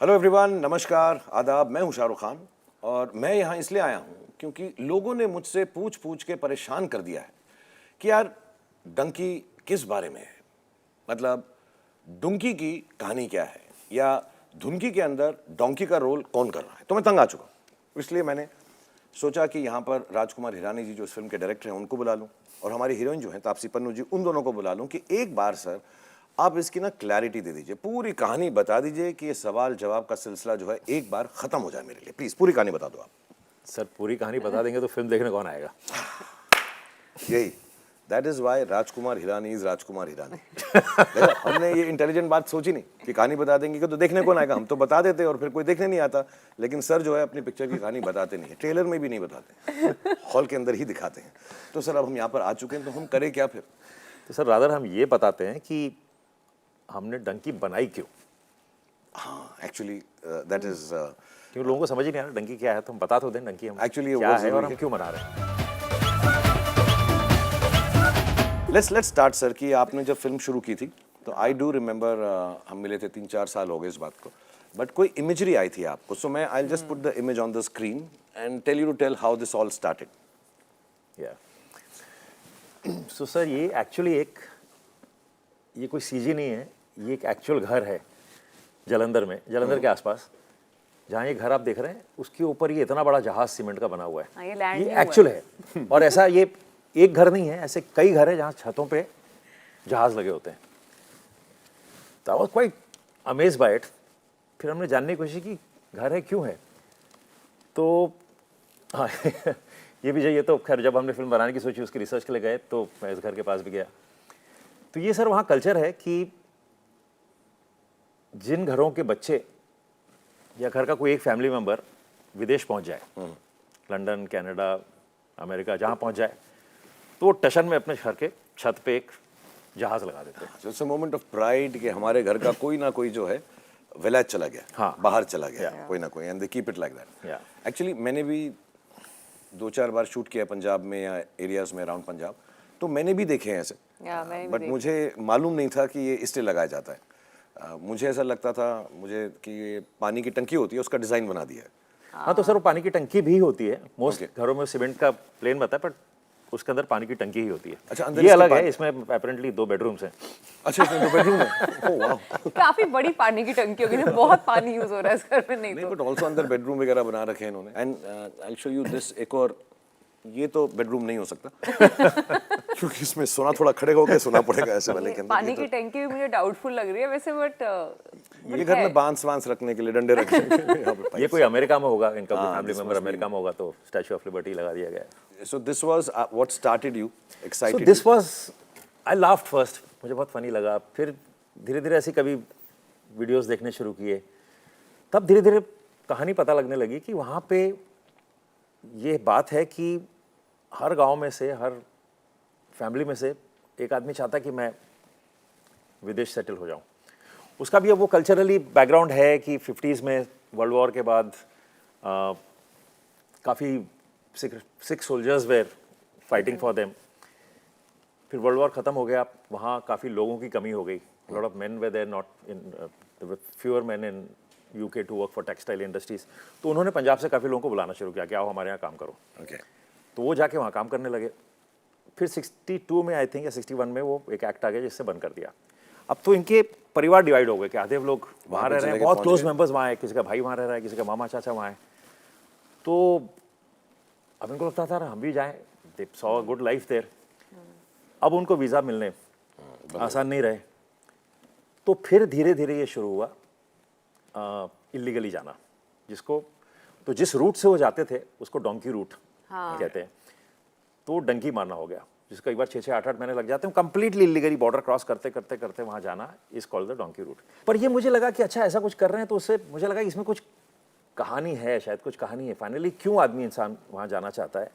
Hello everyone, नमस्कार, आदाब। मैं हूं शाहरुख खान और मैं यहां इसलिए आया हूं क्योंकि लोगों ने मुझसे पूछ पूछ के परेशान कर दिया है कि यार डंकी किस बारे में है। मतलब डुंकी की कहानी क्या है या धुनकी के अंदर डोंकी का रोल कौन कर रहा है। तो मैं तंग आ चुका हूं, इसलिए मैंने सोचा कि यहाँ पर राजकुमार हिरानी जी जो इस फिल्म के डायरेक्टर हैं उनको बुला लूं और हमारी हीरोइन जो है तापसी पन्नू जी, उन दोनों को बुला लूं कि एक बार सर आप इसकी ना क्लैरिटी दे दीजिए, पूरी कहानी बता दीजिए कि ये सवाल जवाब का सिलसिला जो है एक बार खत्म हो जाए मेरे लिए। प्लीज पूरी कहानी बता दो आप। सर पूरी कहानी बता देंगे तो फिल्म देखने कौन आएगा। यही, that is why Rajkumar Hirani is Rajkumar Hirani. देखो, हमने ये इंटेलिजेंट बात सोची नहीं कि कहानी बता देंगे कि तो देखने कौन आएगा। हम तो बता देते और फिर कोई देखने नहीं आता, लेकिन सर जो है अपनी पिक्चर की कहानी बताते नहीं है, ट्रेलर में भी नहीं बताते, हॉल के अंदर ही दिखाते हैं। तो सर अब हम यहाँ पर आ चुके हैं तो हम करें क्या फिर। तो सर रादर हम ये बताते हैं कि हमने डंकी बनाई क्यों। हाँ, एक्चुअली दैट इज क्यों लोगों को समझ ही नहीं आ रहा डंकी क्या है, तो हम बता तो दें डंकी हम Actually, क्या वो है और जरूरी हम है। क्यों बना रहे हैं। लेट्स स्टार्ट सर कि आपने जब फिल्म शुरू की थी तो आई डू रिमेंबर हम मिले थे 3-4 साल हो गए इस बात को, बट कोई इमेजरी आई थी आपको। सो मैं I just put the image on the screen and tell you to tell how this all started. या सो सर ये एक्चुअली ये कोई सीजी नहीं है, ये एक एक्चुअल घर है जलंधर में, जलंधर के आसपास जहाँ ये घर आप देख रहे हैं उसके ऊपर ये इतना बड़ा जहाज सीमेंट का बना हुआ है। ये एक्चुअल है और ऐसा ये एक घर नहीं है, ऐसे कई घर है जहाँ छतों पे जहाज लगे होते हैं। तो I was quite amazed bye it. फिर हमने जानने की कोशिश की घर है क्यों है। तो हाँ ये भी चाहिए। तो खैर जब हमने फिल्म बनाने की सोची उसकी रिसर्च के लिए गए तो मैं इस घर के पास भी गया। तो ये सर वहाँ कल्चर है कि जिन घरों के बच्चे या घर का कोई एक फैमिली मेंबर विदेश पहुंच जाए, लंदन, कनाडा, अमेरिका जहाँ पहुंच जाए, तो वो टशन में अपने घर के छत पे एक जहाज लगा देते हैं। So it's a moment of pride कि हमारे घर का कोई ना कोई जो है विलेज चला गया, हाँ, बाहर चला गया, कोई ना कोई, and they keep it like that. Actually मैंने भी 2-4 बार शूट किया पंजाब में या एरियाज में अराउंड पंजाब, तो मैंने भी देखे हैं ऐसे, बट मुझे मालूम नहीं था कि ये इसलिए लगाया जाता है। मुझे ऐसा लगता था मुझे कि ये पानी की टंकी होती है उसका डिजाइन बना दिया है। हाँ तो सर वो पानी की टंकी भी होती है। मोस्ट घरों में सीमेंट का प्लेन बनता है, बट उसके अंदर पानी की टंकी ही होती है। अच्छा, अंदर ये अलग है, इसमें अपेरेंटली 2 बेडरूम्स हैं। अच्छा, इसमें 2 बेडरूम है। ओह वाओ, काफी बड़ी पानी की टंकी होगी ना, बहुत पानी यूज हो रहा है इस घर में। नहीं तो बट ऑल्सो अंदर बेडरूम वगैरह बना रखे हैं इन्होंने। And I will show you this, एक और, ये तो बेडरूम नहीं हो सकता क्योंकि इसमें सोना थोड़ा खड़े होकर सोना पड़ेगा ऐसे वाले के अंदर। पानी की टंकी भी मुझे डाउटफुल लग रही है वैसे, बट ये घर में बांस रखने के लिए, डंडे रखने के लिए यहाँ पे ये कोई अमेरिका में होगा, इनका कोई फैमिली मेंबर अमेरिका में होगा तो स्टैच्यू ऑफ लिबर्टी लगा दिया गया है। So this was what started you, excited So this was, I laughed first, मुझे बहुत फनी लगा। फिर धीरे धीरे ऐसी कभी वीडियोस देखने शुरू किए, तब धीरे धीरे कहानी पता लगने लगी कि वहाँ पे ये बात है कि हर गांव में से, हर फैमिली में से एक आदमी चाहता कि मैं विदेश सेटल हो जाऊँ। उसका भी अब वो कल्चरली बैकग्राउंड है कि 50s में वर्ल्ड वॉर के बाद काफ़ी Sikh soldiers were fighting for them. फिर वर्ल्ड वॉर ख़त्म हो गया, वहाँ काफ़ी लोगों की कमी हो गई। Lot of men were there not in, fewer men in UK to work for textile industries. तो उन्होंने पंजाब से काफ़ी लोगों को बुलाना शुरू किया कि आओ हमारे यहाँ काम करो। तो वो जाके वहाँ काम करने लगे। फिर 62 में आई थिंक या 61 में वो एक एक्ट आ गया जिससे बंद कर दिया। अब तो इनके परिवार डिवाइड हो गए कि आधे लोग वहाँ रह रहे हैं, बहुत क्लोज मेंबर्स वहाँ है, किसी का भाई वहाँ रह रहा है, किसी का मामा चाचा वहाँ है। तो अब इनको लगता था हम भी जाएं, they saw good life there. अब उनको वीज़ा मिलने आसान नहीं रहे, तो फिर धीरे धीरे ये शुरू हुआ इलीगली जाना, जिसको तो जिस रूट से वो जाते थे उसको डोंकी रूट कहते हैं। तो डंकी मारना हो गया, जिसका एक बार 6-6, 8-8 महीने लग जाते हैं कंप्लीटली इलीगली बॉर्डर क्रॉस करते करते करते वहाँ जाना is called the donkey route. पर ये मुझे लगा कि अच्छा ऐसा कुछ कर रहे हैं तो उससे मुझे लगा कि इसमें कुछ कहानी है, शायद कुछ कहानी है। फाइनली क्यों आदमी इंसान वहाँ जाना चाहता है,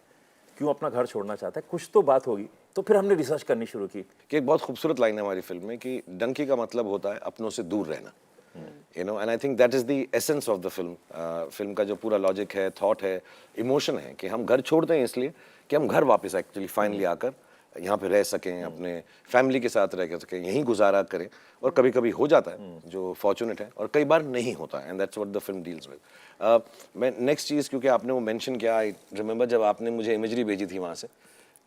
क्यों अपना घर छोड़ना चाहता है, कुछ तो बात होगी। तो फिर हमने रिसर्च करनी शुरू की। कि एक बहुत खूबसूरत लाइन है हमारी फिल्म में कि डंकी का मतलब होता है अपनों से दूर रहना, you know, and I think that is the essence of the film. Film का जो पूरा लॉजिक है, थॉट है, इमोशन है कि हम घर छोड़ते हैं इसलिए कि हम घर वापस एक्चुअली फाइनली आकर यहाँ पे रह सकें, अपने फैमिली के साथ रह सकें, यहीं गुजारा करें। और कभी कभी हो जाता है जो फॉर्चुनेट है, और कई बार नहीं होता है, and that's what the film deals with. मैं नेक्स्ट चीज़, क्योंकि आपने वो मेंशन किया, आई रिमेंबर जब आपने मुझे इमेजरी भेजी थी वहाँ से,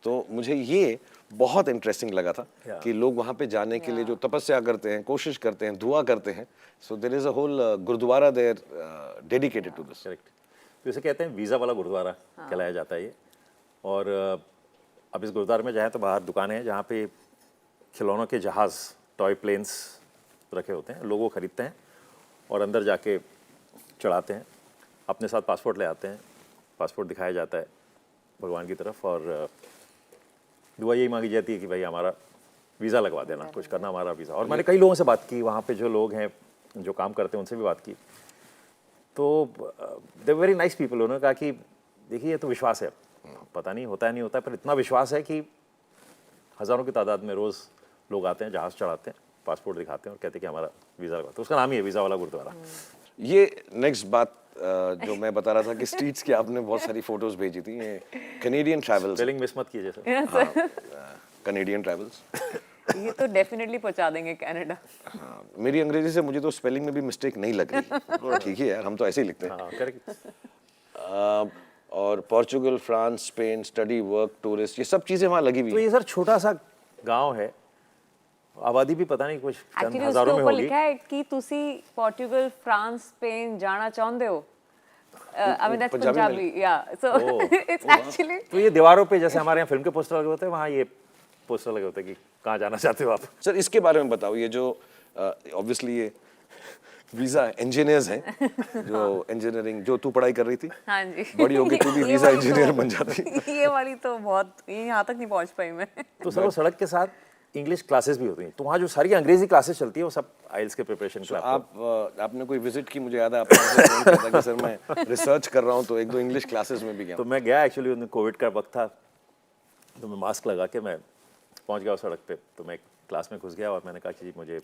तो मुझे ये बहुत इंटरेस्टिंग लगा था कि लोग वहाँ पे जाने के लिए जो तपस्या करते हैं, कोशिश करते हैं, दुआ करते हैं। So there is a whole gurdwara there dedicated to this. Correct. तो इसे कहते हैं वीज़ा वाला गुरुद्वारा कहलाया जाता है ये। और अब इस गुरुद्वारे में जाएँ तो बाहर दुकानें हैं जहाँ पे खिलौनों के जहाज़, टॉय प्लेन्स रखे होते हैं, लोग वो खरीदते हैं और अंदर जाके चढ़ाते हैं। अपने साथ पासपोर्ट ले आते हैं, पासपोर्ट दिखाया जाता है भगवान की तरफ, और दुआ यही मांगी जाती है कि भाई हमारा वीज़ा लगवा देना, कुछ करना हमारा वीज़ा। और मैंने कई लोगों से बात की, वहाँ पे जो लोग हैं जो काम करते हैं उनसे भी बात की, तो दे वेरी नाइस पीपल। उन्होंने कहा कि देखिए ये तो विश्वास है, पता नहीं होता है नहीं होता है, पर इतना विश्वास है कि हज़ारों की तादाद में रोज़ लोग आते हैं, जहाज़ चढ़ाते हैं, पासपोर्ट दिखाते हैं और कहते हैं कि हमारा वीज़ा लगवा। तो उसका नाम ही है वीज़ा वाला गुरुद्वारा। ये नेक्स्ट बात जो मैं बता रहा था कि स्ट्रीट्स की आपने बहुत सारी फोटोज भेजी थी, ये कनेडियन ट्रैवल्स, स्पेलिंग मिस मत कीजिए सर। Canadian travels. ये तो डेफिनेटली पहुंचा देंगे कनाडा। हाँ, मेरी अंग्रेजी से मुझे तो स्पेलिंग में भी मिस्टेक नहीं लग रही, थोड़ा ठीक ही है यार, हम तो ऐसे ही लिखते हैं। हाँ करेक्ट। और Portugal, France, Spain, study, work, tourist, ये सब चीज़ें वहाँ लगी हुई तो हैं। ये सर छोटा सा गांव है, आबादी भी पता नहीं कुछ चंद एक्चुअली उसके हज़ारों में ऊपर होगी। लिखा है कि तुसी पोर्टुगल, फ्रांस, स्पेन जाना चाहते हो। आई मीन दैट्स पंजाबी में पंजाबी, या सो इट्स एक्चुअली। तो ये दीवारों पे जैसे हमारे यहाँ फिल्म के पोस्टर लगे होते हैं, वहाँ ये पोस्टर लगे होते हैं कि कहाँ जाना चाहते हो आप। सर इसके बारे में बताओ, ये जो ऑब्वियसली ये वीज़ा इंजीनियर्स हैं, जो इंजीनियरिंग जो तू पढ़ाई कर रही थी, हाँ जी। बड़ी होगी तू भी ये वीज़ा वाली इंजीनियर तो- बन जाती। ये वाली तो बहुत, यहाँ तक नहीं पहुंच पाई मैं। तो सर वो सड़क के साथ इंग्लिश क्लासेस भी होती हैं, तो वहाँ जो सारी अंग्रेजी क्लासेस चलती है वो सब आइल्स के प्रिपरेशन के लिए आपको। आपने कोई विजिट की, मुझे याद है आपने मुझे फोन किया था कि सर मैं रिसर्च कर रहा हूँ, तो एक दो इंग्लिश क्लासेस में भी गया। तो मैं गया एक्चुअली, उन कोविड का वक्त था, तो मैं मास्क लगा के मैं पहुँच गया उस सड़क पे। तो मैं क्लास में घुस गया और मैंने कहा कि जी मुझे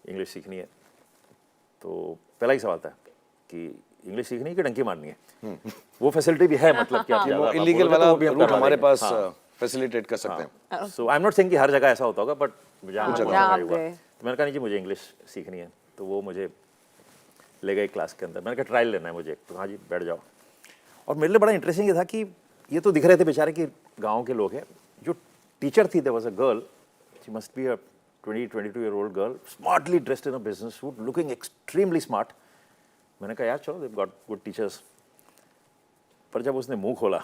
इंग्लिश सीखनी है। तो पहला ही सवाल था कि इंग्लिश सीखनी है कि डंकी मारनी है। वो फैसिलिटी भी है, मतलब कि आप वो इलीगल वाला रूट हमारे पास फैसिलिटेट कर सकते हैं। सो आई एम नॉट सेइंग कि हर जगह ऐसा होता होगा, बट जहाँ जहाँ आप हुआ, गए। तो मैंने कहा नहीं जी मुझे इंग्लिश सीखनी है। तो वो मुझे ले गए क्लास के अंदर, मैंने कहा ट्रायल लेना है मुझे। तो हाँ जी बैठ जाओ। और मेरे लिए बड़ा इंटरेस्टिंग ये था कि ये तो दिख रहे थे बेचारे कि गाँव के लोग हैं। जो टीचर थी, there was a girl, she must be a 22 year old girl, smartly dressed in a business suit, looking extremely smart. मैंने कहा यार चलो, दे गॉट गुड टीचर्स। पर जब उसने मुंह खोला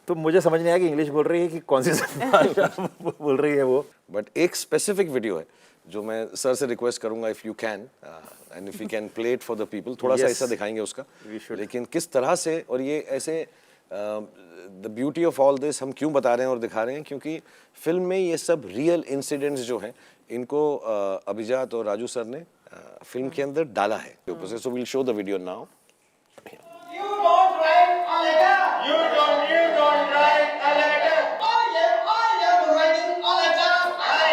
तो मुझे समझ नहीं आया कि इंग्लिश बोल रही है कि कौन सी भाषा बोल रही है वो। बट एक स्पेसिफिक वीडियो है जो मैं सर से रिक्वेस्ट करूंगा, if you can and if you can play it for the people, थोड़ा सा Yes. ऐसा दिखाएंगे उसका, We should. लेकिन किस तरह से, और ये ऐसे the beauty of all this हम क्यों बता रहे हैं और दिखा रहे हैं, क्योंकि फिल्म में ये सब रियल इंसिडेंट्स जो हैं इनको अभिजात और राजू सर ने फिल्म के अंदर डाला है ऊपर से। So will show the video now. You don't write a letter. You don't write a letter. I am writing a letter. I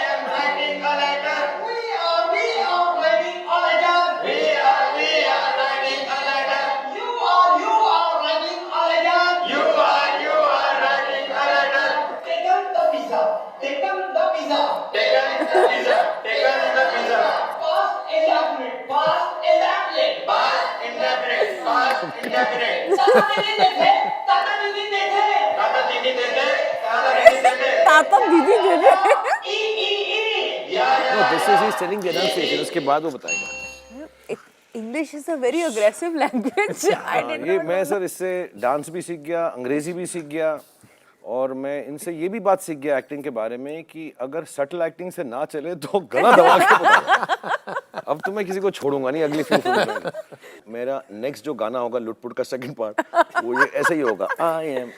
am writing a letter. We are writing a letter. We are writing a letter. You are writing a letter. You are writing a letter. Taken the pizza. Taken the pizza. Taken the pizza. Taken the pizza. Past indefinite. Past indefinite. Past indefinite. Past indefinite. ताता दीदी देखे. ताता दीदी देखे. ताता दीदी देखे. ताता दीदी देखे. ताता दीदी दे दे। E. Yeah. This is he telling the enunciation, उसके बाद वो बताएगा। English is a very aggressive language. I हाँ, डिड ये मैं सर इससे डांस भी सीख गया, अंग्रेजी भी सीख गया, और मैं इनसे ये भी बात सीख गया एक्टिंग के बारे में कि अगर सटल एक्टिंग से ना चले तो गला दबा के बताओ। अब तो मैं किसी को छोड़ूंगा नहीं अगली फिल्म में। मेरा नेक्स्ट जो गाना होगा लुटपुट का सेकंड पार्ट, वो ये ऐसे ही होगा, I am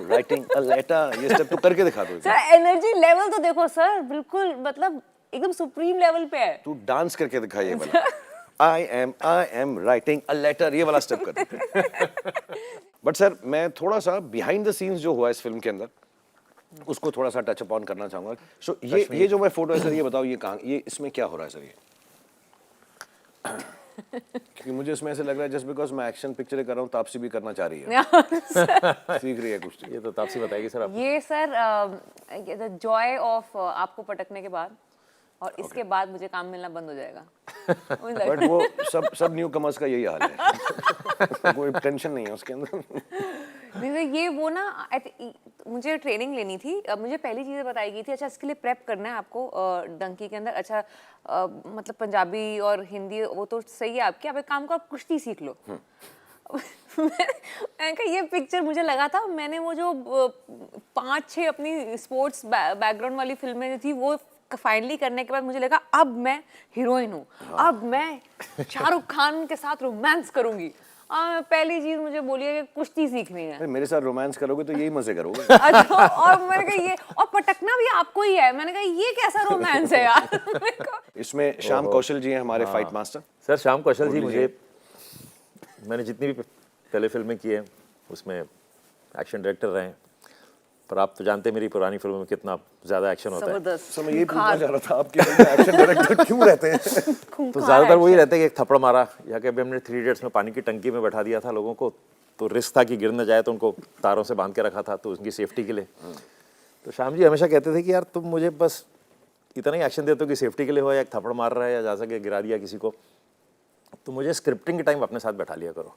writing a letter. ये स्टेप तो करके दिखा दो। सर एनर्जी लेवल तो देखो सर, बिल्कुल मतलब एकदम सुप्रीम लेवल पे है। तू डांस करके दिखा ये वाला, I am writing a letter, ये वाला स्टेप कर दे। बट सर मैं थोड़ा सा बिहाइंड द सीन्स जो हुआ इस फिल्म के अंदर उसको थोड़ा सा टच अपॉन करना चाहूंगा। सो ये जो मैं फोटो है सर, ये बताओ ये कहाँ, ये इसमें क्या हो रहा है सर? ये क्योंकि मुझे इसमें ऐसे लग रहा है जस्ट बिकॉज मैं एक्शन पिक्चरें कर रहा हूँ तापसी भी करना चाह रही है, सीख रही है कुछ तो। ये तो तापसी बताएगी सर आप। ये सर द जॉय ऑफ आपको पटकने के बाद और इसके बाद मुझे काम मिलना बंद हो जाएगा। बट वो सब न्यू कमर्स का यही हाल है, कोई टेंशन नहीं है उसके अंदर। नहीं सर, ये वो ना मुझे ट्रेनिंग लेनी थी, मुझे पहली चीज़ें बताई गई थी, अच्छा इसके लिए प्रेप करना है आपको डंकी के अंदर, अच्छा मतलब पंजाबी और हिंदी वो तो सही है आपकी, आप एक काम करो आप कुश्ती सीख लो। मैंने कहा ये पिक्चर मुझे लगा था, मैंने वो जो 5-6 अपनी स्पोर्ट्स बैकग्राउंड वाली फिल्में जो थी वो फाइनली करने के बाद मुझे लगा अब मैं हीरोइन हूँ, अब मैं शाहरुख खान के साथ रोमांस करूंगी। पहली चीज मुझे बोली है कि कुश्ती सीखनी है। मेरे साथ रोमांस करोगे तो यही मजे करोगे। अच्छा, और मैंने कहा ये और पटकना भी आपको ही है, मैंने कहा ये कैसा रोमांस है यार। इसमें श्याम कौशल जी हैं हमारे फाइट मास्टर। सर श्याम कौशल जी, मुझे मैंने जितनी भी पहले फिल्में की हैं उसमें एक्शन डायरेक्टर रहे हैं, पर आप तो जानते हैं मेरी पुरानी फिल्मों में कितना ज़्यादा एक्शन होता है। जबरदस्त। मैं यही पूछना चाह रहा था आपके एक्शन डायरेक्टर क्यों रहते हैं? तो ज़्यादातर वही रहता है कि एक थप्पड़ मारा, या कि अभी हमने 3 इडियट्स में पानी की टंकी में बैठा दिया था लोगों को, तो रिस्क था कि गिर न जाए, तो उनको तारों से बांध के रखा था तो उनकी सेफ्टी के लिए। तो श्याम जी हमेशा कहते थे कि यार तुम मुझे बस इतना ही एक्शन देते हो कि सेफ्टी के लिए हो, या एक थप्पड़ मार रहा है या जा सके गिरा दिया किसी को, तो मुझे स्क्रिप्टिंग के टाइम अपने साथ बैठा लिया करो।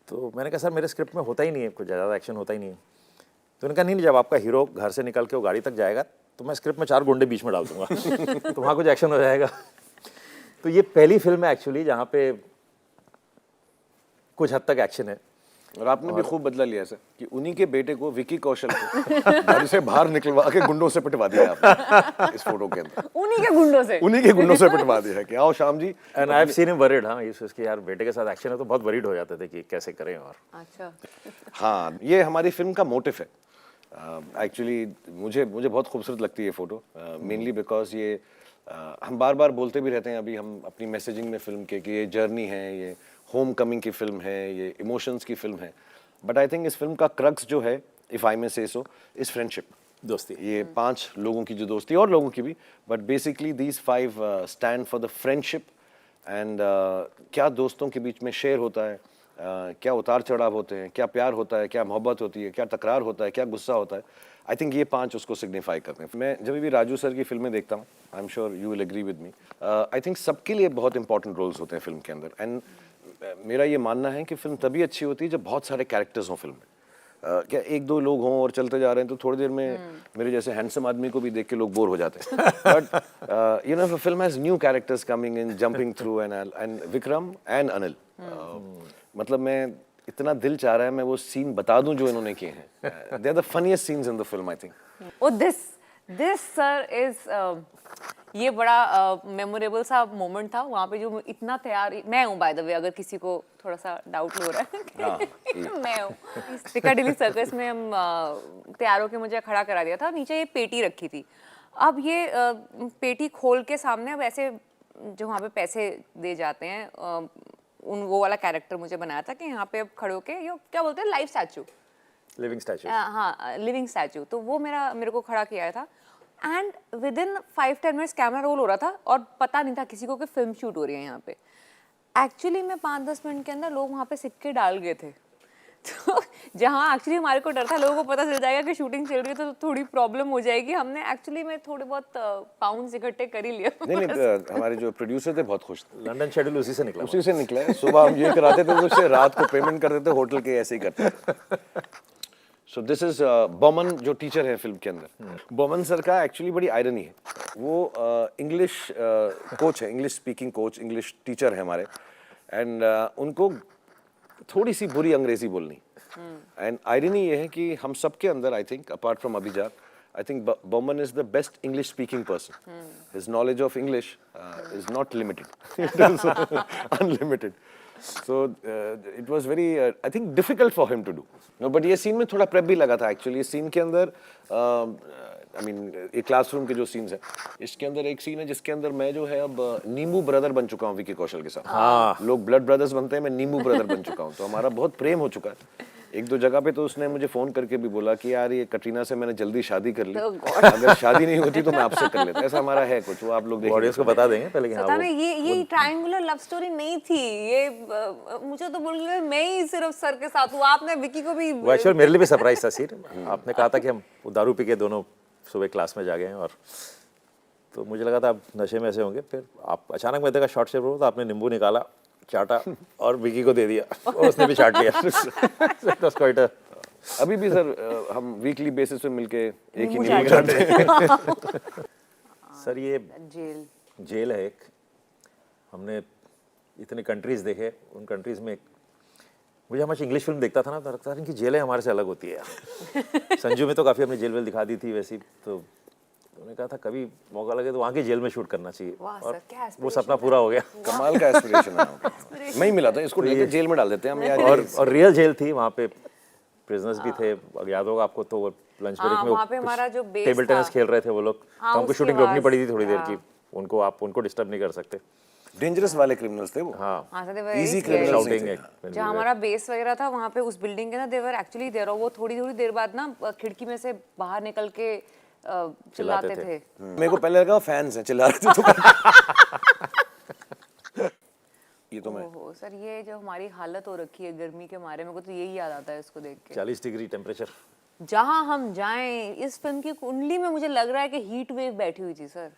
तो मैंने कहा सर मेरे स्क्रिप्ट में होता ही नहीं है, कुछ ज़्यादा एक्शन होता ही नहीं है। तो उन्होंने कहा नहीं, जब आपका हीरो घर से निकल के वो गाड़ी तक जाएगा तो मैं स्क्रिप्ट में 4 गुंडे बीच में डाल दूंगा तो वहाँ कुछ एक्शन हो जाएगा। तो ये पहली फिल्म है एक्चुअली जहाँ पे कुछ हद तक एक्शन है। और आपने भी खूब बदला लिया सर कि उन्हीं के बेटे को, विकी कौशल को घर से बाहर निकलवा के गुंडों से पिटवा दिया आपने इस फोटो के अंदर। उन्हीं के गुंडों से, उन्हीं के गुंडों से पिटवा दिया कि आओ Shyam ji. And I have seen him worried. हाँ, इसके यार बेटे के साथ एक्शन है तो बहुत वरीड हो जाते थे कि कैसे करें। और अच्छा हाँ, ये हमारी फिल्म का मोटिव है एक्चुअली। मुझे बहुत खूबसूरत लगती है ये फोटो, मेनली बिकॉज ये हम बार बार बोलते भी रहते हैं अभी हम अपनी मैसेजिंग में फिल्म के कि ये जर्नी है, ये होम कमिंग की फिल्म है, ये इमोशंस की फिल्म है। बट आई थिंक इस फिल्म का क्रक्स जो है, इफ आई मे से सो, इज फ्रेंडशिप, दोस्ती। ये 5 लोगों की जो दोस्ती, और लोगों की भी, but basically these 5 stand for the friendship. And क्या दोस्तों के बीच में शेयर होता है, क्या उतार चढ़ाव होते हैं, क्या प्यार होता है, क्या मोहब्बत होती है, क्या तकरार होता है, क्या गुस्सा होता है। आई थिंक ये 5 उसको सिग्निफाई करते हैं। मैं जब भी राजू सर की फिल्में देखता हूँ, I am sure you will agree with me, I think सबके लिए बहुत इंपॉर्टेंट रोल्स होते हैं फिल्म के अंदर। एंड मेरा ये मानना है कि फिल्म तभी अच्छी होती है जब बहुत सारे कैरेक्टर्स हों फिल्म में। क्या 1-2 लोग हों और चलते जा रहे हैं तो थोड़ी देर में मेरे जैसे हैंडसम आदमी को भी देख के लोग बोर हो जाते हैं। But you know film has new characters coming in, jumping through, and Vikram and Anil, मतलब मैं इतना दिल चाह रहा है मैं वो सीन बता दूं जो इन्होंने किए हैं। They are the funniest scenes in the film I think. Oh this sir is ये बड़ा मेमोरेबल सा मोमेंट था वहाँ पे, जो इतना तैयार मैं हूँ बाय द वे, अगर किसी को थोड़ा सा डाउट हो रहा है मैं हूँ। पिकाडिली सर्कस में हम तैयार होके मुझे खड़ा करा दिया था, नीचे ये पेटी रखी थी। अब ये पेटी खोल के सामने, अब ऐसे जो वहाँ पे पैसे दे जाते हैं वो वाला कैरेक्टर मुझे बनाया था कि यहाँ पे अब खड़े होके ये क्या बोलते हैं, लाइव स्टैचू, लिविंग स्टैचू। हाँ लिविंग स्टैचू। तो वो मेरे को खड़ा किया था and with in 5-10 minutes camera roll हो रहा था और पता नहीं था किसी को कि फिल्म शूट हो रही है यहाँ पे। एक्चुअली में 5-10 मिनट के अंदर लोग वहाँ पे सिक्के डाल गए थे। तो जहाँ एक्चुअली हमारे को डर था लोगों को पता चल जाएगा कि शूटिंग चल रही है तो थोड़ी प्रॉब्लम हो जाएगी, हमने एक्चुअली में थोड़े बहुत पाउंड्स इकट्ठे कर ही लिए। नहीं, हमारे जो प्रोड्यूसर थे बहुत खुश थे। लंदन शेड्यूल उसी से निकला है। सुबह हम ये कराते थे, उससे रात को पेमेंट कर देते, होटल के ऐसे ही करते। सो दिस इज बोमन जो टीचर है फिल्म के अंदर। बोमन सर का एक्चुअली बड़ी आयरनी है, वो इंग्लिश कोच है, English speaking coach, English teacher है हमारे। एंड उनको थोड़ी सी बुरी अंग्रेजी बोलनी। एंड आयरनी ये है कि हम सबके अंदर, आई थिंक अपार्ट फ्रॉम अभिजात, I think Bowman is the best English speaking person. His knowledge of English is not limited. It is unlimited. So it was very, I think, difficult for him to do. No, but ये scene में थोड़ा prep भी लगा था actually. Scene के अंदर I mean ये classroom के जो सीन्स हैं, इसके अंदर एक सीन है जिसके अंदर मैं जो है अब नींबू ब्रदर बन चुका हूँ विकी कौशल के साथ। हाँ। लोग ब्लड ब्रदर्स बनते हैं, मैं नींबू ब्रदर बन चुका हूँ, तो हमारा बहुत प्रेम हो चुका है। एक दो जगह पे तो उसने मुझे फोन करके भी बोला कि यार ये कटरीना से मैंने जल्दी शादी कर ली, Oh God. अगर शादी नहीं होती तो मैं आपसे कर लेता। ऐसा हमारा है कुछ, वो आप लोग देखिए। ऑडियंस को बता देंगे पहले कि हाँ पता वो नहीं ये ट्रायंगुलर लव स्टोरी नहीं थी ये मुझे तो बोल रहे मैं ही सिर्फ सर के साथ हूँ, आपने विकी को भी वो एक्चुअली मेरे लिए भी सरप्राइज था सीन। आपने कहा था कि हम दारू पी के दोनों सुबह क्लास में जा गए हैं, और तो मुझे लगा था आप नशे में ऐसे होंगे, फिर आप अचानक मैं देखा शॉर्ट शेप हो तो आपने नींबू निकाला, चाटा और विकी को दे दिया और उसने भी चाट लिया। It was quite a- अभी भी सर हम वीकली बेसिस पे मिलके एक ही नींबू नींबू चाटते खाते हैं। सर ये जेल जेल है एक, हमने इतने कंट्रीज देखे, उन कंट्रीज में मुझे हमेशा इंग्लिश फिल्म देखता था ना तो लगता था कि जेलें हमारे से अलग होती है यार। संजू में तो काफ़ी हमने जेल वेल दिखा दी थी वैसी, तो उन्होंने कहा था कभी मौका लगे तो वहाँ की जेल में शूट करना चाहिए, वाह और सर, क्या वो aspiration सपना पूरा हो गया। कमाल का एस्पिरेशन है। मैं ही मिला था, इसको लेके जेल में डाल देते हैं हम यार। और रियल जेल थी वहाँ पे, प्रिजनर्स भी थे, अगर याद होगा आपको तो लंच ब्रेक हाँ, में वहाँ पे हमारा जो base टेबल टेनिस था। खेल रहे थे वो लोग, हाँ, तो हमको उसके शूटिंग रोकनी बाद, पड़ी थी थोड़ी देर हाँ। की, उनको डिस्टर्ब नहीं कर सकते। डेंजरस वाले क्रिमिनल्स थे वो। हाँ, हाँ sir they were Easy very criminals scary. नहीं शाउटिंग थे। जहाँ हमारा बेस वगैरह था वहाँ पे उस बिल्डिंग के ना देवर एक्चुअली देर, वो थोड़ी थोड़ी देर बाद ना खिड़की में से बाहर निकल के चिल्लाते थे। थे। मेरे को पहले लगा फैंस हैं चिल्ला रहे थे तो ये तो मैं ओहो सर ये जो हमारी हालत हो रखी है गर्मी के मारे, मेरे को तो यही याद आता है इसको देख के। 40 डिग्री टेम्परेचर। जहाँ हम जाएं इस फिल्म की कुंडली में मुझे लग रहा है कि हीट वेव बैठी हुई थी सर।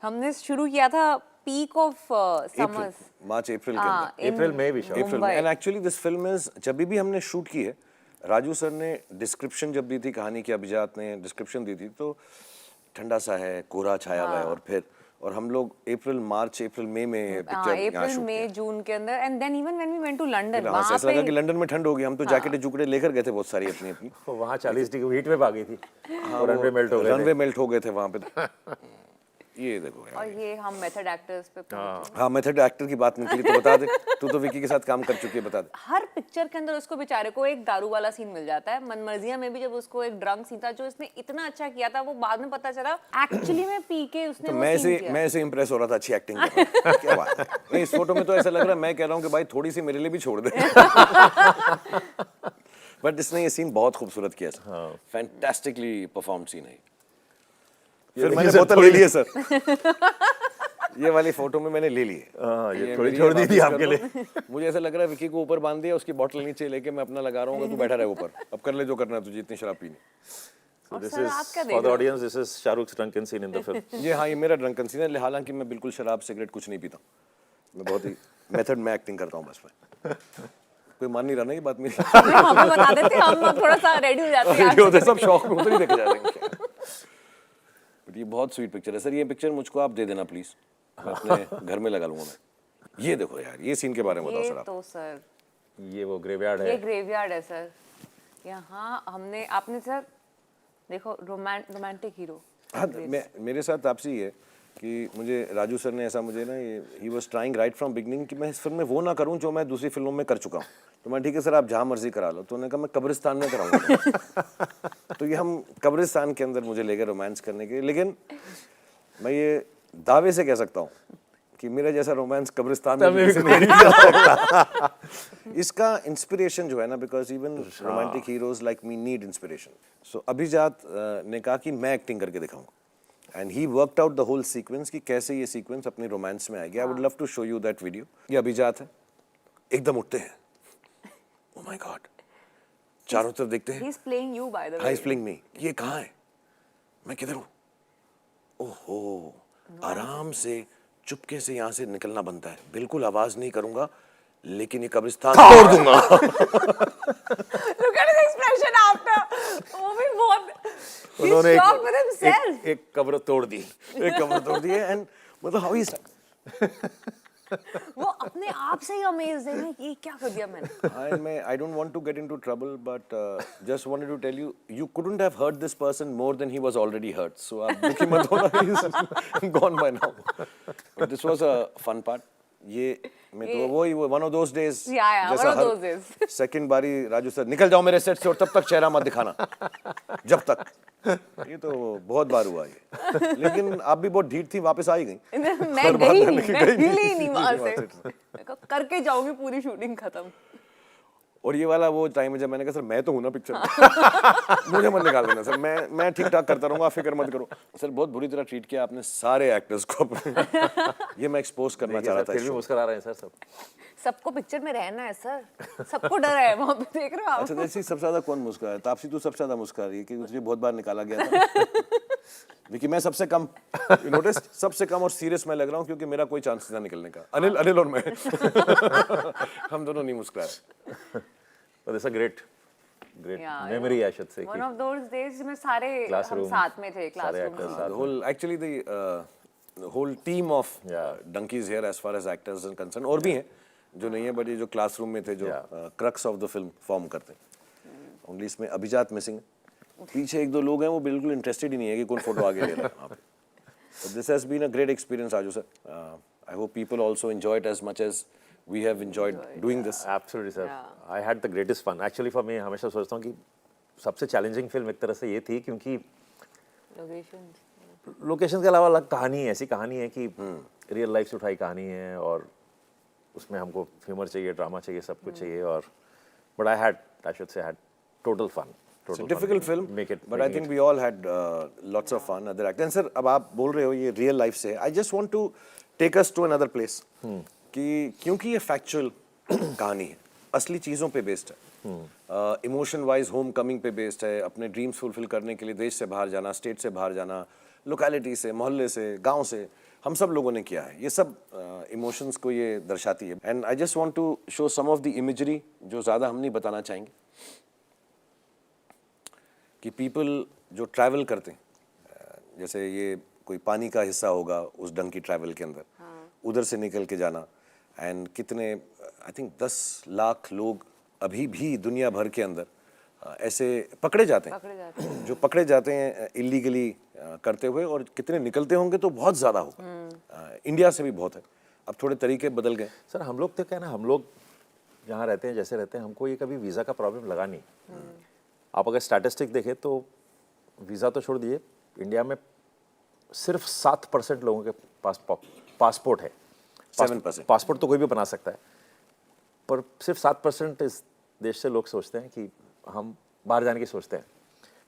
हमने शुरू किया था पीक ऑफ समर्स, मार्च अप्रैल के अंदर। अप्रैल में भी शॉट। अप्रैल में। And actually this film is, जब भी हमने शूट की है, राजू सर ने डिस्क्रिप्शन जब दी थी कहानी की, अभिजात ने डिस्क्रिप्शन दी थी, तो ठंडा सा है, कोहरा छाया हुआ है, और हम लोग अप्रैल मई में पिक्चर यहाँ अप्रैल शूट मई जून के अंदर। And then even when we went to London हाँ, वहाँ ऐसा लगा कि पे लंदन में ठंड होगी, हम तो जैकेटें जुकड़े लेकर गए थे बहुत सारी अपनी अपनी। वहाँ 40 डिग्री हीट वेव आ गई थी, रनवे मेल्ट हो गए थे। रनवे मेल्ट हो गए थे वहाँ पे। ये देखो यार। और ये हम मेथड एक्टर्स पे पहुंचे। हाँ, मेथड एक्टर की बात निकली तो बता दे। तू तो विकी के साथ काम कर चुकी है, बता दे। हर पिक्चर के अंदर उसको बेचारे को एक दारू वाला सीन मिल जाता है। मनमर्जियां में भी जब उसको एक ड्रंक सीन था जो इसने इतना अच्छा किया था, वो बाद में पता चला एक्चुअली में पी के उसने तो वो सीन किया। मैं ऐसे इंप्रेस हो रहा था, अच्छी एक्टिंग कर रहा है। क्या बात है। नहीं, इस फोटो में तो ऐसा लग रहा है मैं कह रहा हूँ कि भाई थोड़ी सी मेरे लिए भी छोड़ दे। बट इसने ये सीन बहुत खूबसूरत किया सर, फैंटास्टिकली परफॉर्म सीन है। फिर मैंने बोतल ले ली है सर। ये वाली फोटो में मैंने ले ली है। हाँ, ये थोड़ी मेरी छोड़ दी वापस थी कर आपके दो। लिए। मुझे ऐसा लग रहा है विकी को ऊपर बांध दिया, उसकी बोतल नीचे लेके मैं अपना लगा रहा हूँ, तू बैठा रहे ऊपर, अब कर ले जो करना है तुझे, इतनी शराब पीनी। So और this सर, is आप क्या for देख the रहे हो? audience. This is Shahruk's drunken scene in the film. ये हाँ, ये मेरा ड्रंकन सीन है, हालांकि मैं बिल्कुल शराब सिगरेट कुछ नहीं पीता, मैं बहुत ही मेथड में एक्टिंग करता हूँ बस मैं। कोई मान नहीं रहा ना ये बात मेरी। हमें बता देते, हम थोड़ा सा रेडी हो जाते हैं। रेडी होते सब शौक में उधर ही देखे जा रहे हैं। बट ये बहुत स्वीट पिक्चर है सर, ये पिक्चर मुझको आप दे देना प्लीज, मैं अपने घर में लगा लूंगा मैं। ये देखो यार, ये सीन के बारे में बताओ ये सर आप। तो सर ये वो ग्रेवयार्ड ये है। ग्रेवयार्ड है सर। यहाँ हमने आपने सर देखो रोमांटिक हीरो। हाँ, मेरे साथ आपसे ही है कि मुझे राजू सर ने ऐसा मुझे ना, ये he was trying right from beginning कि मैं इस फिल्म में वो ना करूं जो मैं दूसरी फिल्मों में कर चुका हूं। तो मैं ठीक है सर, आप जहां मर्जी करा लो। तो उन्होंने कहा मैं कब्रिस्तान में कराऊंगा। तो ये हम कब्रिस्तान के अंदर मुझे लेकर रोमांस करने के, लेकिन मैं ये दावे से कह सकता हूँ कि मेरा जैसा रोमांस कब्रिस्तान में किसी ने नहीं कर सकता। इसका इंस्पिरेशन जो है ना, because even romantic heroes like me need inspiration. So Abhijat ने कहा कि मैं एक्टिंग करके दिखाऊंगा, and he worked out the whole sequence कि कैसे ये सीक्वेंस अपनी रोमांस में आएगी। I would love to show you that video. ये अभिजात है, एकदम उठते हैं, ओह माय गॉड, चारों तरफ देखते हैं, he is playing you by the highway. Is playing me, ये कहाँ है, मैं किधर हूँ, ओहो, आराम से चुपके से यहाँ से निकलना बनता है, बिल्कुल आवाज नहीं करूंगा, लेकिन ये कब्रिस्तान तोड़ दूंगा। Look at his expression after. वो भी बहुत उन्होंने he's shocked with himself. एक कब्र तोड़ दी। एक कब्र तोड़ दी है, एंड मतलब हाउ इज वो अपने आप से ही अमेज है ना, ये क्या कर दिया मैंने। I don't want to get into trouble, but just wanted to tell you, you couldn't have hurt this person more than he was already hurt. So आप दुखी मत होना, he's gone by now. But this was a fun part. ये मैं तो वही one of those days, Yeah, जैसा one of those days. Second बारी राजू सर निकल जाओ मेरे सेट से और तब तक चेहरा मत दिखाना, जब तक। ये तो बहुत बार हुआ ये, लेकिन आप भी बहुत ढीठ थी, वापस आ ही गई। मैं गई नहीं, मैं हिली नहीं वहां से। करके जाऊंगी पूरी शूटिंग खत्म। और ये वाला वो टाइम है जब मैंने कहा सर मैं तो हूं ना पिक्चर में मुझे मत निकाल देना सर, मैं ठीक ठाक करता रहूंगा, फिक्र मत करो सर। बहुत बुरी तरह ट्रीट किया आपने सारे एक्टर्स को अपने। ये मैं एक्सपोज करना चाह रहा था फिर भी मुस्कुरा रहे हैं सर सब। सबको पिक्चर में रहना है सर, सबको डर है वहां पे, देख रहे हो आप? अच्छा जैसे सबसे ज्यादा कौन मुस्कुरा है? तापसी तो सबसे ज्यादा मुस्कुरा रही है कि तुझे बहुत बार निकाला गया था। विकी मैं सबसे कम, नोटिस सबसे कम और सीरियस मैं लग रहा हूँ क्योंकि मेरा कोई चांस था निकलने का। अनिल और मैं हम दोनों नहीं मुस्कुराए। But it's a great Yeah, memory, I should say. One of those days में सारे हम Classroom, साथ में थे सारे क्लासरूम actors में। साथ The whole actually the whole team of donkeys here as far as actors are concerned, और भी हैं जो नहीं है, बट ये जो क्लासरूम में थे जो crux of the film form करते हैं। ओनली इसमें अभिजात मिसिंग, पीछे एक दो लोग हैं वो बिल्कुल इंटरेस्टेड ही नहीं है कि कौन फोटो आगे ले रहा है वहाँ पे। This has been a great experience Raju sir. I hope people also enjoy it as much as we have enjoyed doing this. Absolutely, sir. I had the greatest fun. Actually, for me, हमेशा सोचता हूँ कि सबसे challenging film एक तरह से ये थी क्योंकि लोकेशन के अलावा अलग कहानी है, ऐसी कहानी है कि रियल लाइफ से उठाई कहानी है और उसमें हमको ह्यूमर चाहिए, ड्रामा चाहिए, सब कुछ चाहिए और but I should say I had total fun. It's a difficult film, but I think we all had lots of fun. Other actors. And sir, अब आप बोल रहे हो ये रियल लाइफ से, I just want to take us to another place. कि क्योंकि ये फैक्चुअल कहानी है, असली चीज़ों पे बेस्ड है, इमोशन वाइज होम कमिंग पे बेस्ड है, अपने ड्रीम्स फुलफिल करने के लिए देश से बाहर जाना, स्टेट से बाहर जाना, लोकेलिटी से, मोहल्ले से, गांव से, हम सब लोगों ने किया है। ये सब इमोशंस को ये दर्शाती है। And I just want to show some of the imagery जो ज़्यादा हम नहीं बताना चाहेंगे, कि पीपल जो ट्रैवल करते हैं, जैसे ये कोई पानी का हिस्सा होगा उस डंकी ट्रैवल के अंदर, उधर से निकल के जाना, एंड कितने आई थिंक 10 लाख लोग अभी भी दुनिया भर के अंदर ऐसे पकड़े जाते हैं, जो पकड़े जाते हैं इलीगली करते हुए, और कितने निकलते होंगे तो बहुत ज़्यादा होगा। इंडिया से भी बहुत है, अब थोड़े तरीके बदल गए। सर हम लोग तो क्या ना, हम लोग जहाँ रहते हैं जैसे रहते हैं, हमको ये कभी वीज़ा का प्रॉब्लम लगा नहीं। आप अगर स्टैटिस्टिक देखें तो वीज़ा तो छोड़ दिए, इंडिया में सिर्फ 7% लोगों के पास पासपोर्ट है। 7%। पासपोर्ट तो कोई भी बना सकता है, पर सिर्फ 7% इस देश से लोग सोचते हैं कि हम बाहर जाने की सोचते हैं।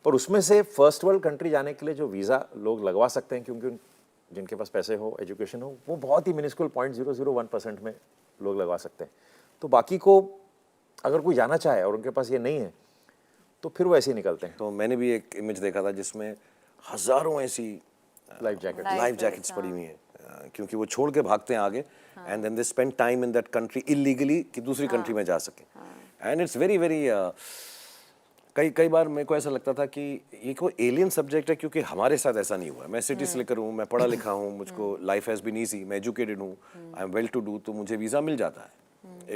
पर उसमें से फर्स्ट वर्ल्ड कंट्री जाने के लिए जो वीज़ा लोग लगवा सकते हैं, क्योंकि जिनके पास पैसे हो, एजुकेशन हो, वो बहुत ही मिनिस्कुल 0.001% में लोग लगवा सकते हैं। तो बाकी को अगर कोई जाना चाहे और उनके पास ये नहीं है तो फिर वो ऐसे ही निकलते हैं। तो मैंने भी एक इमेज देखा था जिसमें हज़ारों ऐसी लाइफ जैकेट्स पड़ी हुई हैं, क्योंकि वो छोड़ के भागते हैं आगे, and then they spend time in that country illegally कि दूसरी कंट्री में जा सके। एंड इट्स वेरी वेरी कई बार मेरे को ऐसा लगता था कि ये कोई एलियन सब्जेक्ट है, क्योंकि हमारे साथ ऐसा नहीं हुआ है। मैं सिटी स्लिकर हूँ, मैं पढ़ा लिखा हूँ, मुझको लाइफ हैज़ बीन ईजी, मैं एजुकेटेड हूँ, I am well to do, तो मुझे वीज़ा मिल जाता है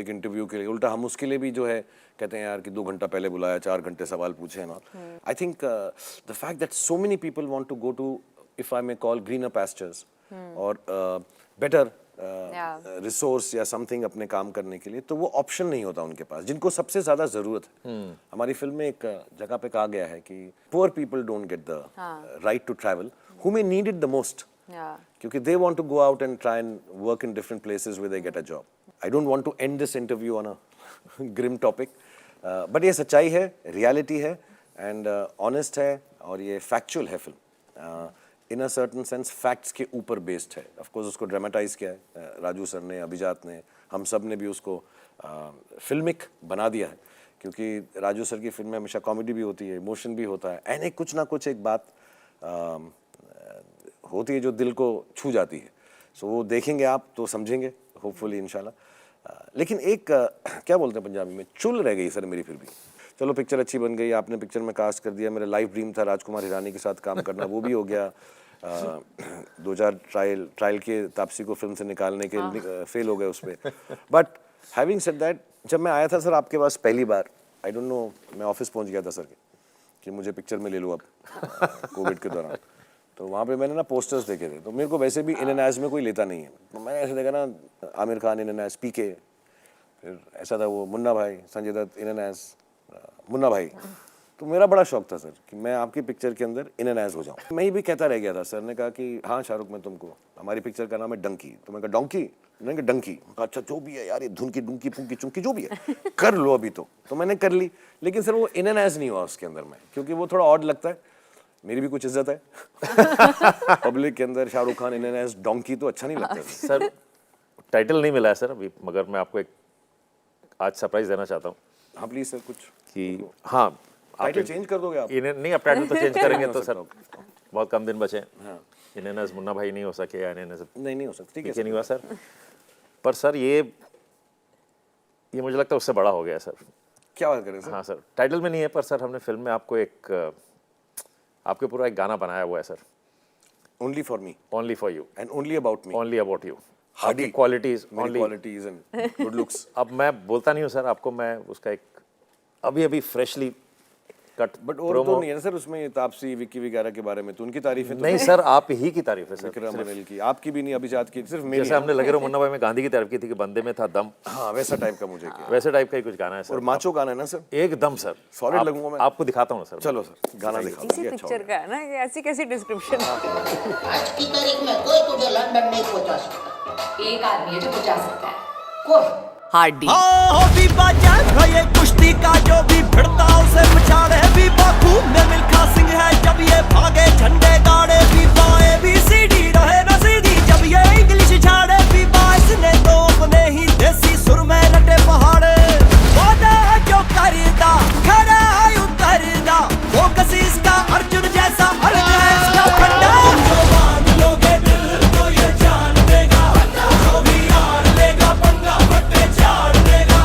एक इंटरव्यू के लिए। उल्टा हम उसके लिए भी जो है कहते हैं यार कि 2 घंटा पहले बुलाया, 4 घंटे सवाल पूछे हैं। I think the fact that so many people want to go to, if I may call, greener pastures और बेटर रिसोर्स या समथिंग अपने काम करने के लिए, तो वो ऑप्शन नहीं होता उनके पास, जिनको सबसे ज्यादा जरूरत है। हमारी फिल्म में एक जगह पे कहा गया है कि poor people don't get the right to travel who may need it the most, क्योंकि they want to go out and try and work in different places where they get a job. I don't want to end this interview on a grim topic, but ये सच्चाई है, reality है, and honest है, और ये factual है film. In a certain sense facts के ऊपर बेस्ड है। ऑफ कोर्स उसको ड्रामेटाइज किया है राजू सर ने, अभिजात ने, हम सब ने भी उसको फिल्मिक बना दिया है, क्योंकि राजू सर की फिल्म में हमेशा कॉमेडी भी होती है, इमोशन भी होता है, एंड एक कुछ ना कुछ एक बात होती है जो दिल को छू जाती है। सो वो देखेंगे आप तो समझेंगे होपफुली इंशाल्लाह। लेकिन एक क्या बोलते हैं पंजाबी में, चुल रह गई सर मेरी फिर भी। चलो पिक्चर अच्छी बन गई, आपने पिक्चर में कास्ट कर दिया, मेरा लाइफ ड्रीम था राजकुमार हिरानी के साथ काम करना, वो भी हो गया। 2-4 ट्रायल के तापसी को फिल्म से निकालने के फेल हो गए उस पर। बट हैविंग सेड दैट, जब मैं आया था सर आपके पास पहली बार, आई डोंट नो, मैं ऑफिस पहुंच गया था सर के कि मुझे पिक्चर में ले लो अब कोविड के दौरान। तो वहाँ पे मैंने ना पोस्टर्स देखे थे, तो मेरे को वैसे भी इन एन एज में कोई लेता नहीं है, तो मैंने ऐसे देखा ना, Aamir Khan in and as PK, फिर ऐसा था वो Munna Bhai, Sanjay Dutt in and as Munna Bhai, तो मेरा बड़ा शौक था सर कि मैं आपकी पिक्चर के अंदर इन एंड एज हो जाऊं। मैं ये भी कहता रह गया था, सर ने कहा कि हाँ शाहरुख, मैं तुमको, हमारी पिक्चर का नाम है डंकी, तो मैं कहा डोंकी, मैंने कहा डंकी, अच्छा जो भी है यार, ये धुन की डुंकी पुंकी चुंकी जो भी है कर लो अभी तो मैंने कर ली। लेकिन सर वो इन एंड एज नहीं हुआ उसके अंदर में, क्योंकि वो थोड़ा ऑड लगता है, मेरी भी कुछ इज्जत है पब्लिक के अंदर Shahrukh Khan in and as Dunki तो अच्छा नहीं लगता सर टाइटल नहीं मिला है सर अभी, मगर मैं आपको एक आज सरप्राइज देना चाहता हूँ हाँ प्लीज सर, कुछ कि हाँ टाइटल चेंज कर दोगे आप? इन्हें नहीं, अब टाइटल तो चेंज करेंगे तो सर सकता। बहुत कम दिन बचे हैं। हाँ। इन्हें मुन्ना भाई नहीं हो सके या इन्हें नहीं हो सकता, ठीक है नहीं हुआ सर। पर सर ये मुझे लगता है उससे बड़ा हो गया सर। क्या बात करें सर? हाँ सर, टाइटल में नहीं है, पर सर हमने फिल्म में आपको आपके पूरा एक गाना बनाया हुआ है sir, only for me only for you, and only about me, only about you, Hardy. आपकी क्वालिटीज मेरी only. Qualities and good looks. अब मैं बोलता नहीं हूँ सर आपको, मैं उसका एक अभी फ्रेशली कट बट और तो नहीं है ना सर उसमें, ये तापसी विक्की वगैरह के बारे में तो उनकी तारीफें तो नहीं सर, आप ही की तारीफ है सर। विक्रम अनिल की, आपकी भी नहीं, अभिजात की, सिर्फ मेरी। जैसे हमने लगे रहो मुन्ना भाई में गांधी की तारीफ की थी कि बंदे में था दम, हाँ वैसा टाइप का मुझे किया। वैसे टाइप का ही कुछ गाना है और सर। माचो गाना है ना सर? एकदम सर, Solid आप- लगूंगा मैं। आपको दिखाता हूँ सर। चलो सर गाना दिखाओ, इसी ये अच्छा पिक्चर का है ना, ये ऐसी कैसी डिस्क्रिप्शन। आज की तारीख में कोई तुझे लंदन नहीं पहुंचा सकता। एक आदमी है जो बचा सकता है, कौन? हार्डी। हो भी बाजान है ये कुश्ती का, जो भी भिड़ता उसे पछाड़े भी बाकू में मिल्खा सिंह है, जब ये भागे झंडे गाड़े भी बाए भी सीधी रहे न सीधी, जब ये इंग्लिश झाड़े भी बाइस ने तो अपने ही देसी सुर में रटे पहाड़े। वादा जो करदा खड़ा है उतरदा, वो कसीस का अर्जुन जैसा अर्ज है इसका फंडा। जो मान लोगे दिल तो ये जान देगा, जो भी यार लेगा पंगा फटे झाड़ देगा।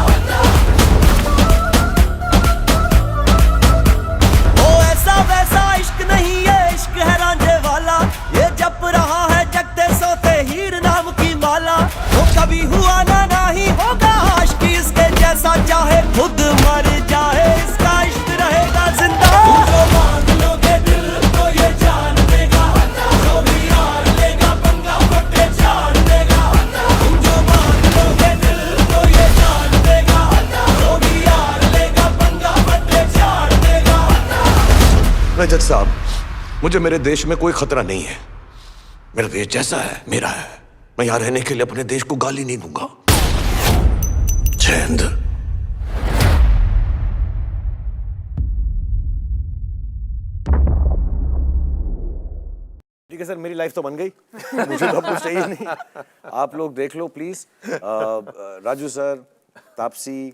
ओ ऐसा वैसा इश्क नहीं, ये इश्क है रांझे वाला, ये जप रहा है जगते सोते हीर नाम की माला। वो कभी हुआ ना नहीं होगा आशिकी इसके जैसा, चाहे खुद मर जाए इसका इश्क रहेगा जिंदा। जो मांग लोगे दिल तो ये जान देगा, जो भी यार लेगा पंगा फटे झाड़ देगा। जो मांग लोगे दिल तो ये जान देगा, जो भी यार लेगा पंगा फटे झाड़ देगा। रजत साहब, मुझे मेरे देश में कोई खतरा नहीं है। मेरा देश जैसा है मेरा है, मैं यहां रहने के लिए अपने देश को गाली नहीं दूंगा। जय हिंद। ठीक है सर, मेरी लाइफ तो बन गई मुझे तो अब कुछ चाहिए नहीं। आप लोग देख लो प्लीज। राजू सर, तापसी,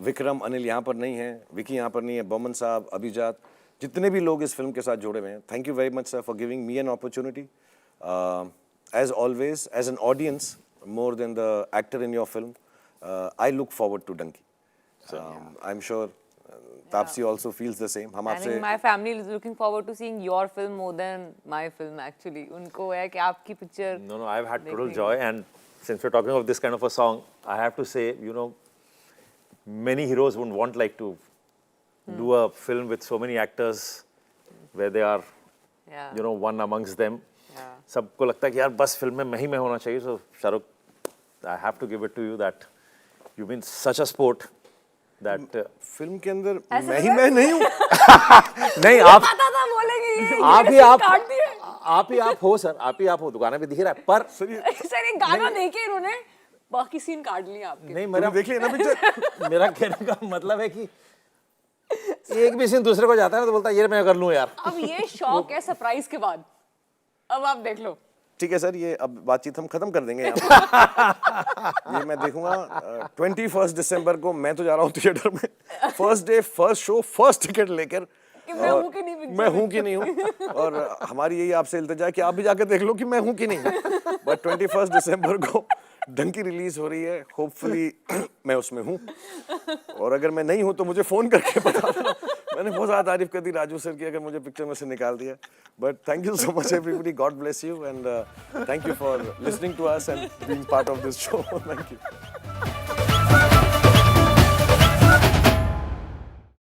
विक्रम अनिल यहाँ पर नहीं है, विकी यहाँ पर नहीं है, बोमन साहब, अभिजात, जितने भी लोग इस फिल्म के साथ जुड़े हुए हैं, thank you very much sir for giving me an opportunity. As always as an audience more than the actor in your film, I look forward to Dunki. I am sure Tapsi also feels the same. हम I आपसे think my family is looking forward to seeing your film more than my film actually. उनको है कि आपकी picture. No, I've had total joy, and since we're talking of this kind of a song, I have to say, many heroes wouldn't want like to do a film with so many actors where they are, Yeah. one amongst them. Yeah. सबको लगता है कि यार बस film में मैं ही होना चाहिए. So Shahrukh, I have to give it to you that you've been such a sport that film के अंदर ऐसा मैं ही लगा? मैं नहीं हूँ। नहीं आप पता था बोलेंगे ये आप ही ये आप काट दिए। आप ही आप हो सर, आप ही आप हो, दुकान पे दिख रहा है, पर सर ये गाना देके इन्होंने बाकी सीन काट लिए आपके। नहीं तुमने देख लिया ना पिक्चर? मेरा कहने का मतलब है कि एक भी सीन दूसरे को जाता है ना तो बोलता है ये मैं कर लूं यार। अब ये शौक है सरप्राइज के बाद, अब आप देख लो। ठीक है सर, ये अब बातचीत हम खत्म कर देंगे यहाँ पे। ये मैं देखूंगा 21 दिसंबर को। मैं तो जा रहा हूँ थिएटर में, first day first show first ticket लेकर। कि मैं हूँ कि नहीं picture मैं हूँ कि नहीं हूँ, और हमारी यही आपसे इल्तिजा है कि आप भी जाकर देख लो कि मैं हूँ कि नहीं हूँ। बट 21 दिसंबर को डंकी रिलीज हो रही है, होपफुली मैं उसमें हूँ, और अगर मैं नहीं हूँ तो मुझे फोन करके बता देना। मैंने बहुत ज़्यादा तारीफ कर दी राजू सर की अगर मुझे पिक्चर में से निकाल दिया। But thank you so much everybody, God bless you, and thank you for listening to us and being part of this show. Thank you.